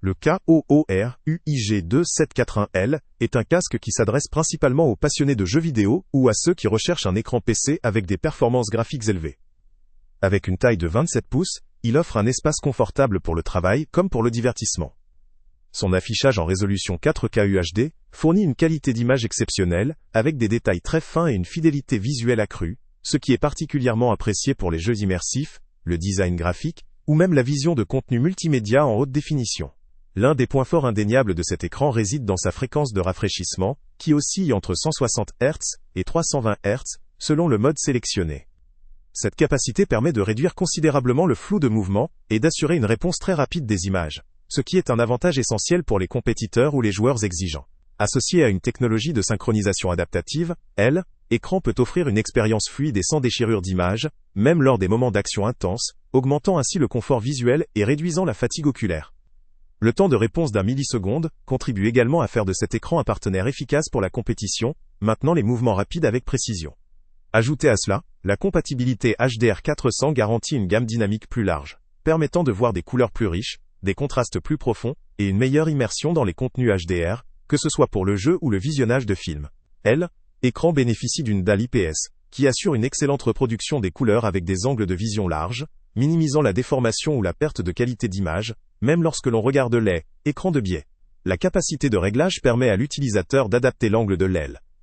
Le KOOR UIG2741L est un casque qui s'adresse principalement aux passionnés de jeux vidéo ou à ceux qui recherchent un écran PC avec des performances graphiques élevées. Avec une taille de 27 pouces, il offre un espace confortable pour le travail comme pour le divertissement. Son affichage en résolution 4K UHD fournit une qualité d'image exceptionnelle, avec des détails très fins et une fidélité visuelle accrue, ce qui est particulièrement apprécié pour les jeux immersifs, le design graphique, ou même la vision de contenu multimédia en haute définition. L'un des points forts indéniables de cet écran réside dans sa fréquence de rafraîchissement, qui oscille entre 160 Hz et 320 Hz, selon le mode sélectionné. Cette capacité permet de réduire considérablement le flou de mouvement et d'assurer une réponse très rapide des images, ce qui est un avantage essentiel pour les compétiteurs ou les joueurs exigeants. Associé à une technologie de synchronisation adaptative, l'écran peut offrir une expérience fluide et sans déchirure d'image, même lors des moments d'action intense, augmentant ainsi le confort visuel et réduisant la fatigue oculaire. Le temps de réponse d'1 milliseconde contribue également à faire de cet écran un partenaire efficace pour la compétition, maintenant les mouvements rapides avec précision. Ajoutez à cela, la compatibilité HDR400 garantit une gamme dynamique plus large, permettant de voir des couleurs plus riches, des contrastes plus profonds, et une meilleure immersion dans les contenus HDR, que ce soit pour le jeu ou le visionnage de films. L'écran bénéficie d'une dalle IPS, qui assure une excellente reproduction des couleurs avec des angles de vision larges, minimisant la déformation ou la perte de qualité d'image, même lorsque l'on regarde l'écran de biais. La capacité de réglage permet à l'utilisateur d'adapter l'angle de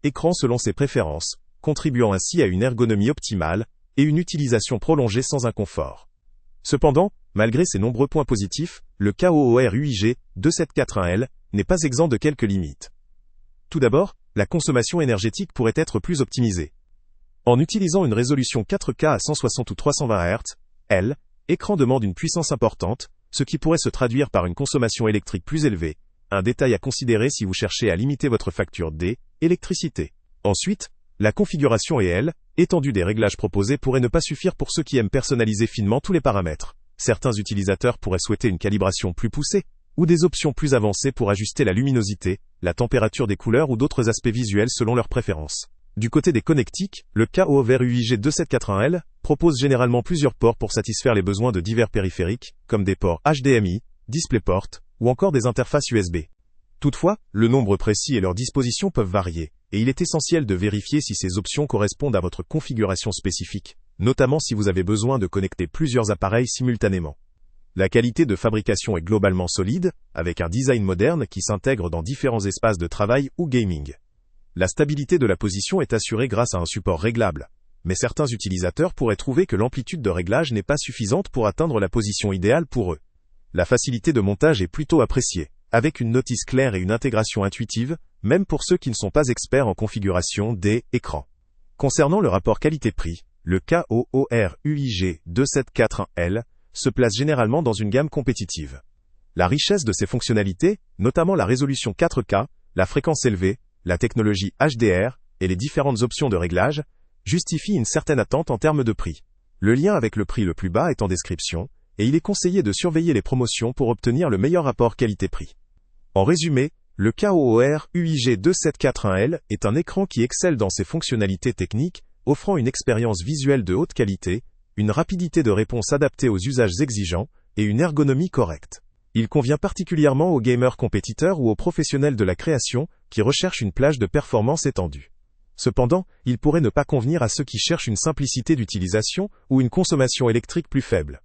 l'écran selon ses préférences, contribuant ainsi à une ergonomie optimale et une utilisation prolongée sans inconfort. Cependant, malgré ces nombreux points positifs, le KOOR UIG2741L n'est pas exempt de quelques limites. Tout d'abord, la consommation énergétique pourrait être plus optimisée. En utilisant une résolution 4K à 160 ou 320 Hz, l'écran demande une puissance importante, ce qui pourrait se traduire par une consommation électrique plus élevée, un détail à considérer si vous cherchez à limiter votre facture d'électricité. Ensuite, la configuration et l'étendue des réglages proposés pourraient ne pas suffire pour ceux qui aiment personnaliser finement tous les paramètres. Certains utilisateurs pourraient souhaiter une calibration plus poussée, ou des options plus avancées pour ajuster la luminosité, la température des couleurs ou d'autres aspects visuels selon leurs préférences. Du côté des connectiques, le KOOR UIG2741L propose généralement plusieurs ports pour satisfaire les besoins de divers périphériques, comme des ports HDMI, DisplayPort, ou encore des interfaces USB. Toutefois, le nombre précis et leur disposition peuvent varier, et il est essentiel de vérifier si ces options correspondent à votre configuration spécifique, notamment si vous avez besoin de connecter plusieurs appareils simultanément. La qualité de fabrication est globalement solide, avec un design moderne qui s'intègre dans différents espaces de travail ou gaming. La stabilité de la position est assurée grâce à un support réglable, mais certains utilisateurs pourraient trouver que l'amplitude de réglage n'est pas suffisante pour atteindre la position idéale pour eux. La facilité de montage est plutôt appréciée, avec une notice claire et une intégration intuitive, même pour ceux qui ne sont pas experts en configuration d'écran. Concernant le rapport qualité-prix, le KOOR UIG2741L se place généralement dans une gamme compétitive. La richesse de ses fonctionnalités, notamment la résolution 4K, la fréquence élevée, la technologie HDR et les différentes options de réglage, justifie une certaine attente en termes de prix. Le lien avec le prix le plus bas est en description, et il est conseillé de surveiller les promotions pour obtenir le meilleur rapport qualité-prix. En résumé, le KOOR UIG2741L est un écran qui excelle dans ses fonctionnalités techniques, offrant une expérience visuelle de haute qualité, une rapidité de réponse adaptée aux usages exigeants, et une ergonomie correcte. Il convient particulièrement aux gamers compétiteurs ou aux professionnels de la création, qui recherchent une plage de performance étendue. Cependant, il pourrait ne pas convenir à ceux qui cherchent une simplicité d'utilisation ou une consommation électrique plus faible.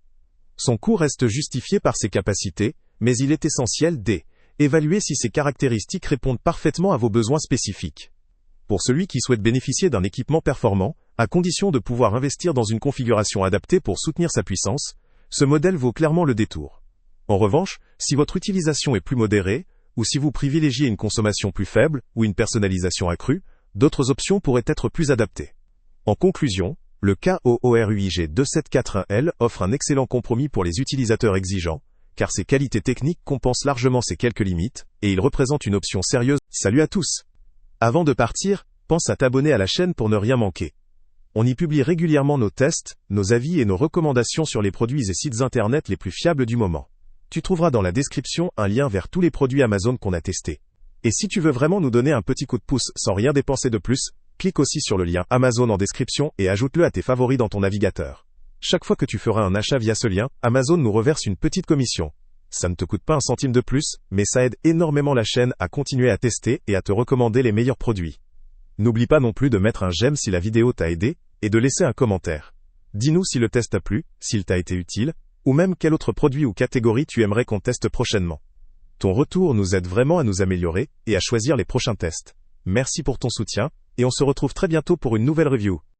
Son coût reste justifié par ses capacités, mais il est essentiel d'évaluer si ces caractéristiques répondent parfaitement à vos besoins spécifiques. Pour celui qui souhaite bénéficier d'un équipement performant, à condition de pouvoir investir dans une configuration adaptée pour soutenir sa puissance, ce modèle vaut clairement le détour. En revanche, si votre utilisation est plus modérée, ou si vous privilégiez une consommation plus faible ou une personnalisation accrue, d'autres options pourraient être plus adaptées. En conclusion, le KOOR UIG2741L offre un excellent compromis pour les utilisateurs exigeants, car ses qualités techniques compensent largement ses quelques limites, et il représente une option sérieuse. Salut à tous! Avant de partir, pense à t'abonner à la chaîne pour ne rien manquer. On y publie régulièrement nos tests, nos avis et nos recommandations sur les produits et sites internet les plus fiables du moment. Tu trouveras dans la description un lien vers tous les produits Amazon qu'on a testés. Et si tu veux vraiment nous donner un petit coup de pouce sans rien dépenser de plus, clique aussi sur le lien Amazon en description et ajoute-le à tes favoris dans ton navigateur. Chaque fois que tu feras un achat via ce lien, Amazon nous reverse une petite commission. Ça ne te coûte pas un centime de plus, mais ça aide énormément la chaîne à continuer à tester et à te recommander les meilleurs produits. N'oublie pas non plus de mettre un j'aime si la vidéo t'a aidé, et de laisser un commentaire. Dis-nous si le test t'a plu, s'il t'a été utile, ou même quel autre produit ou catégorie tu aimerais qu'on teste prochainement. Ton retour nous aide vraiment à nous améliorer et à choisir les prochains tests. Merci pour ton soutien, et on se retrouve très bientôt pour une nouvelle review.